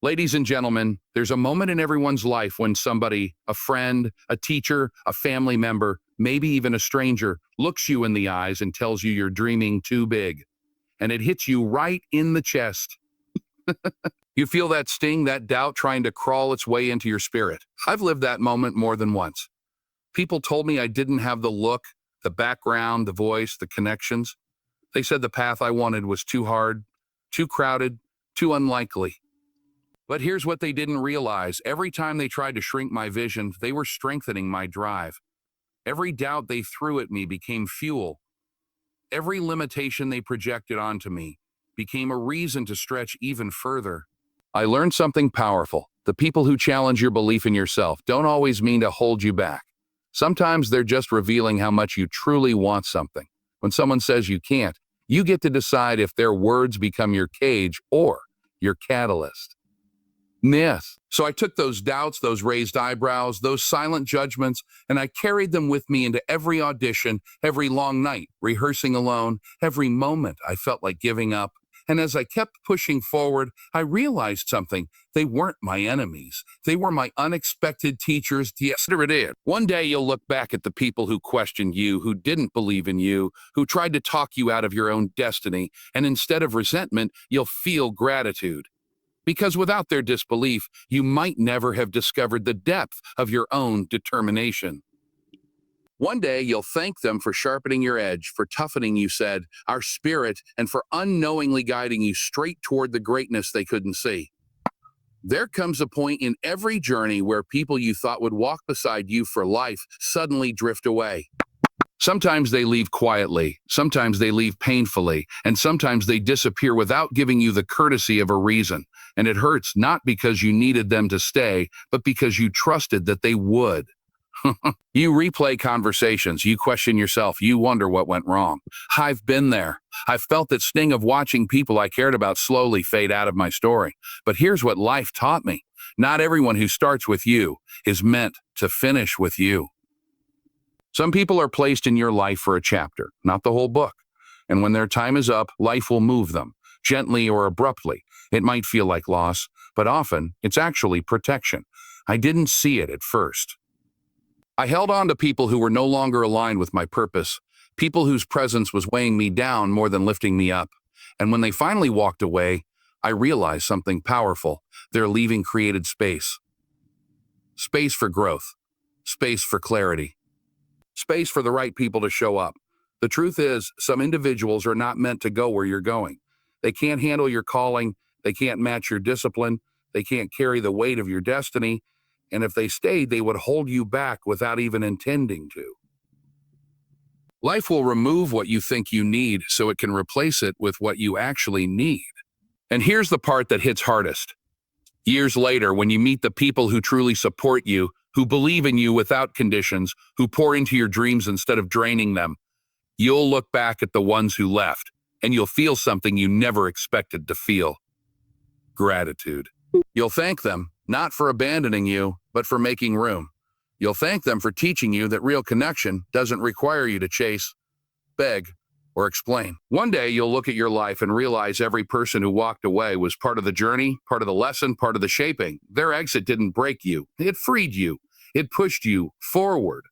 Ladies and gentlemen, there's a moment in everyone's life when somebody, a friend, a teacher, a family member, maybe even a stranger, looks you in the eyes and tells you you're dreaming too big. And it hits you right in the chest. You feel that sting, that doubt trying to crawl its way into your spirit. I've lived that moment more than once. People told me I didn't have the look, the background, the voice, the connections. They said the path I wanted was too hard, too crowded, too unlikely. But here's what they didn't realize. Every time they tried to shrink my vision, they were strengthening my drive. Every doubt they threw at me became fuel. Every limitation they projected onto me became a reason to stretch even further. I learned something powerful. The people who challenge your belief in yourself don't always mean to hold you back. Sometimes they're just revealing how much you truly want something. When someone says you can't, you get to decide if their words become your cage or your catalyst. Myth. So I took those doubts, those raised eyebrows, those silent judgments, and I carried them with me into every audition, every long night, rehearsing alone, every moment I felt like giving up. And as I kept pushing forward, I realized something. They weren't my enemies. They were my unexpected teachers. Yes, there it is. One day you'll look back at the people who questioned you, who didn't believe in you, who tried to talk you out of your own destiny, and instead of resentment, you'll feel gratitude. Because without their disbelief, you might never have discovered the depth of your own determination. One day, you'll thank them for sharpening your edge, for toughening, you said, our spirit, and for unknowingly guiding you straight toward the greatness they couldn't see. There comes a point in every journey where people you thought would walk beside you for life suddenly drift away. Sometimes they leave quietly, sometimes they leave painfully, and sometimes they disappear without giving you the courtesy of a reason. And it hurts not because you needed them to stay, but because you trusted that they would. You replay conversations, you question yourself, you wonder what went wrong. I've been there. I've felt that sting of watching people I cared about slowly fade out of my story. But here's what life taught me. Not everyone who starts with you is meant to finish with you. Some people are placed in your life for a chapter, not the whole book. And when their time is up, life will move them, gently or abruptly. It might feel like loss, but often it's actually protection. I didn't see it at first. I held on to people who were no longer aligned with my purpose, people whose presence was weighing me down more than lifting me up. And when they finally walked away, I realized something powerful. Their leaving created space. Space for growth. Space for clarity. Space for the right people to show up. The truth is, some individuals are not meant to go where you're going. They can't handle your calling. They can't match your discipline. They can't carry the weight of your destiny. And if they stayed, they would hold you back without even intending to. Life will remove what you think you need so it can replace it with what you actually need. And here's the part that hits hardest. Years later, when you meet the people who truly support you, who believe in you without conditions, who pour into your dreams instead of draining them, you'll look back at the ones who left, and you'll feel something you never expected to feel. Gratitude. You'll thank them, not for abandoning you, but for making room. You'll thank them for teaching you that real connection doesn't require you to chase, beg, or explain. One day, you'll look at your life and realize every person who walked away was part of the journey, part of the lesson, part of the shaping. Their exit didn't break you. It freed you. It pushed you forward.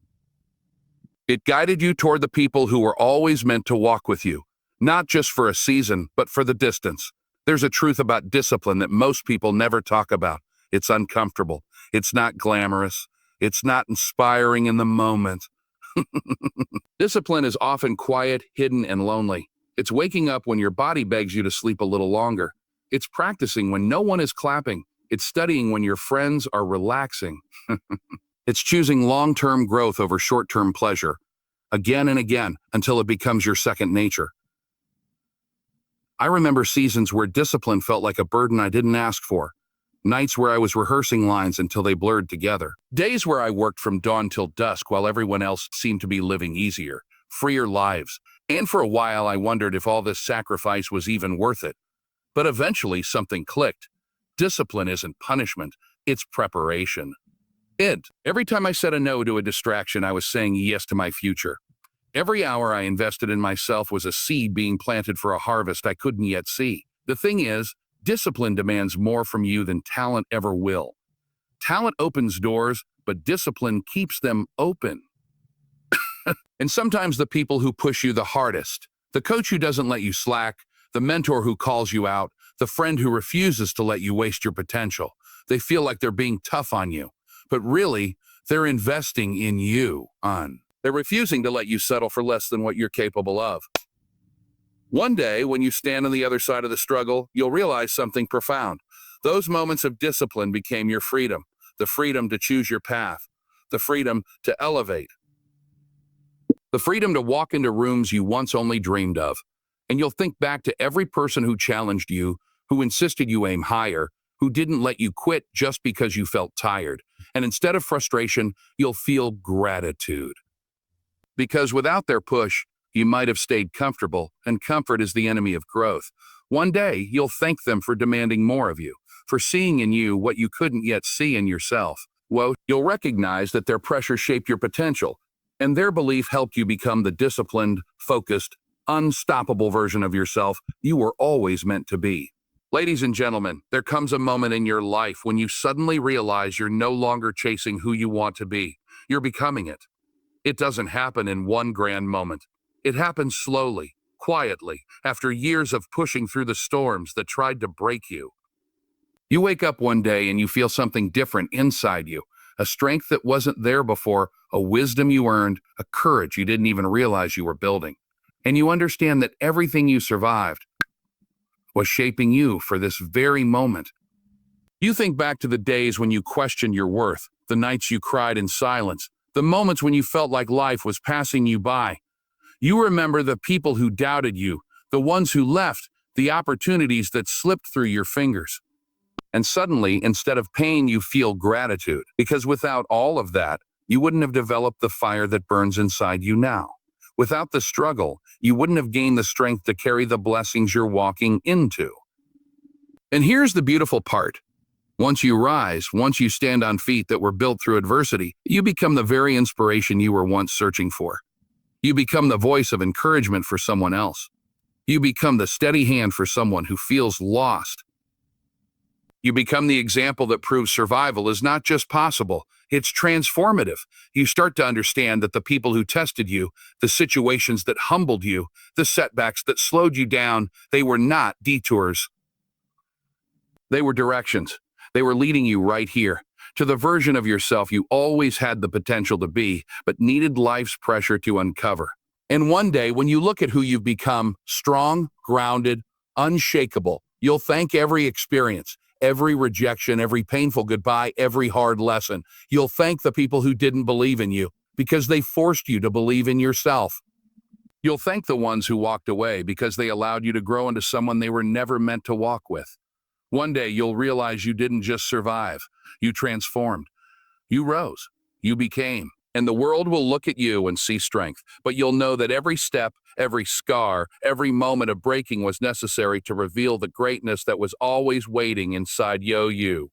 It guided you toward the people who were always meant to walk with you, not just for a season, but for the distance. There's a truth about discipline that most people never talk about. It's uncomfortable. It's not glamorous. It's not inspiring in the moment. Discipline is often quiet, hidden, and lonely. It's waking up when your body begs you to sleep a little longer. It's practicing when no one is clapping. It's studying when your friends are relaxing. It's choosing long-term growth over short-term pleasure, again and again, until it becomes your second nature. I remember seasons where discipline felt like a burden I didn't ask for. Nights where I was rehearsing lines until they blurred together. Days where I worked from dawn till dusk while everyone else seemed to be living easier, freer lives. And for a while I wondered if all this sacrifice was even worth it. But eventually something clicked. Discipline isn't punishment, it's preparation. Every time I said a no to a distraction, I was saying yes to my future. Every hour I invested in myself was a seed being planted for a harvest I couldn't yet see. The thing is, Discipline demands more from you than talent ever will. Talent opens doors, but discipline keeps them open. And sometimes the people who push you the hardest, the coach who doesn't let you slack, the mentor who calls you out, the friend who refuses to let you waste your potential. They feel like they're being tough on you, but really, they're investing in you. They're refusing to let you settle for less than what you're capable of. One day, when you stand on the other side of the struggle, you'll realize something profound. Those moments of discipline became your freedom, the freedom to choose your path, the freedom to elevate, the freedom to walk into rooms you once only dreamed of. And you'll think back to every person who challenged you, who insisted you aim higher, who didn't let you quit just because you felt tired. And instead of frustration, you'll feel gratitude. Because without their push, you might have stayed comfortable, and comfort is the enemy of growth. One day, you'll thank them for demanding more of you, for seeing in you what you couldn't yet see in yourself. Well, you'll recognize that their pressure shaped your potential, and their belief helped you become the disciplined, focused, unstoppable version of yourself you were always meant to be. Ladies and gentlemen, there comes a moment in your life when you suddenly realize you're no longer chasing who you want to be. You're becoming it. It doesn't happen in one grand moment. It happens slowly, quietly, after years of pushing through the storms that tried to break you. You wake up one day and you feel something different inside you, a strength that wasn't there before, a wisdom you earned, a courage you didn't even realize you were building. And you understand that everything you survived was shaping you for this very moment. You think back to the days when you questioned your worth, the nights you cried in silence, the moments when you felt like life was passing you by. You remember the people who doubted you, the ones who left, the opportunities that slipped through your fingers. And suddenly, instead of pain, you feel gratitude, because without all of that, you wouldn't have developed the fire that burns inside you now. Without the struggle, you wouldn't have gained the strength to carry the blessings you're walking into. And here's the beautiful part. Once you rise, once you stand on feet that were built through adversity, you become the very inspiration you were once searching for. You become the voice of encouragement for someone else. You become the steady hand for someone who feels lost. You become the example that proves survival is not just possible, it's transformative. You start to understand that the people who tested you, the situations that humbled you, the setbacks that slowed you down, they were not detours. They were directions. They were leading you right here, to the version of yourself you always had the potential to be, but needed life's pressure to uncover. And one day, when you look at who you've become, strong, grounded, unshakable, you'll thank every experience, every rejection, every painful goodbye, every hard lesson. You'll thank the people who didn't believe in you because they forced you to believe in yourself. You'll thank the ones who walked away because they allowed you to grow into someone they were never meant to walk with. One day you'll realize you didn't just survive, you transformed. You rose, you became, and the world will look at you and see strength, but you'll know that every step, every scar, every moment of breaking was necessary to reveal the greatness that was always waiting inside you.